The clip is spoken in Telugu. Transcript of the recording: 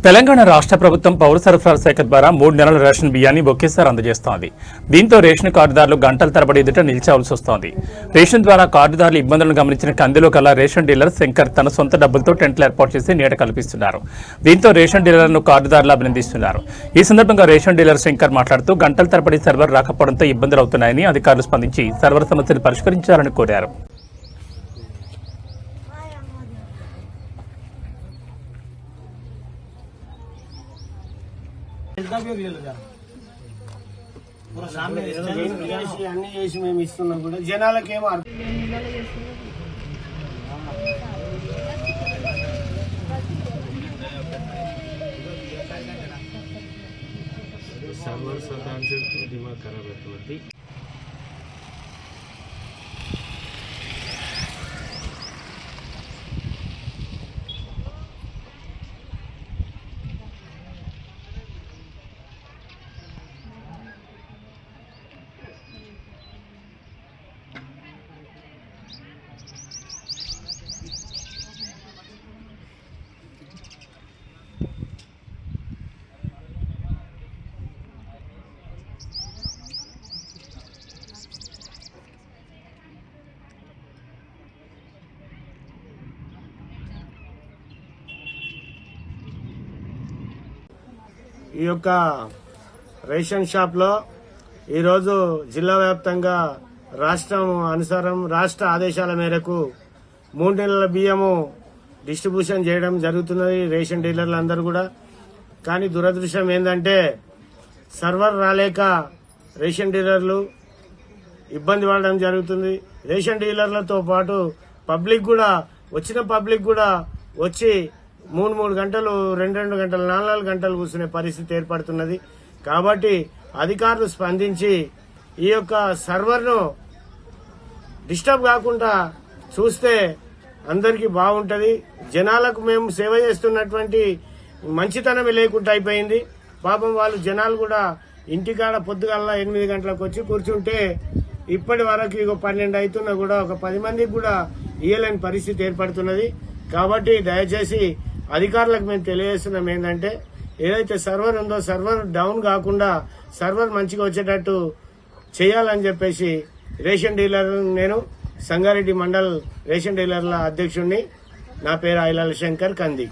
తెలంగాణ రాష్ట్ర ప్రభుత్వం పౌర సరఫరాల శాఖ ద్వారా 3 నెలల రేషన్ బియ్యాన్ని ఒకేసారి అందజేస్తోంది. దీంతో రేషన్ కార్డుదారులు గంటల తరబడి ఎదుట నిలిచాల్సి వస్తోంది. రేషన్ ద్వారా కార్డుదారుల ఇబ్బందులను గమనించిన కందిలో కల రేషన్ డీలర్ శంకర్ తన సొంత డబ్బులతో టెంట్లు ఏర్పాటు చేసి నీడ కల్పిస్తున్నారు. దీంతో రేషన్ డీలర్లను కార్డుదారులు అభినందిస్తున్నారు. ఈ సందర్భంగా రేషన్ డీలర్ శంకర్ మాట్లాడుతూ గంటల తరబడి సర్వర్ రాకపోవడంతో ఇబ్బందులు అవుతున్నాయని అధికారులు స్పందించి సర్వర్ సమస్యలు పరిష్కరించాలని కోరారు. అన్ని చేసి మేము ఇస్తున్నాం కూడా జనాలకేమో सर्वर स्वतः दिमाग खराब होती ఈ యొక్క రేషన్ షాప్ లో ఈరోజు జిల్లా వ్యాప్తంగా రాష్ట్ర ఆదేశాల మేరకు 3 నెలల బియ్యము డిస్ట్రిబ్యూషన్ చేయడం జరుగుతున్నది రేషన్ డీలర్లందరూ కూడా. కానీ దురదృష్టం ఏంటంటే సర్వర్ రాలేక రేషన్ డీలర్లు ఇబ్బంది పడడం జరుగుతుంది. రేషన్ డీలర్లతో పాటు పబ్లిక్ కూడా వచ్చి 3 గంటలు 2 గంటలు 4 గంటలు కూర్చునే పరిస్థితి ఏర్పడుతున్నది. కాబట్టి అధికారులు స్పందించి ఈ యొక్క సర్వర్ను డిస్టర్బ్ కాకుండా చూస్తే అందరికీ బాగుంటది. జనాలకు మేము సేవ చేస్తున్నటువంటి మంచితనమే లేకుండా అయిపోయింది. పాపం వాళ్ళు జనాలు కూడా ఇంటికాడ పొద్దుగల్లా 8 గంటలకు వచ్చి కూర్చుంటే ఇప్పటి వరకు 12 అవుతున్నా కూడా ఒక 10 మందికి కూడా ఇయ్యలేని పరిస్థితి ఏర్పడుతున్నది. కాబట్టి దయచేసి అధికారులకు మేము తెలియజేస్తున్నాం ఏంటంటే ఏదైతే సర్వర్ ఉందో సర్వర్ డౌన్ కాకుండా సర్వర్ మంచిగా వచ్చేటట్టు చేయాలని చెప్పేసి రేషన్ డీలర్ నేను సంగారెడ్డి మండల్ రేషన్ డీలర్ల అధ్యక్షుడిని. నా పేరు ఐలాల శంకర్ కంది.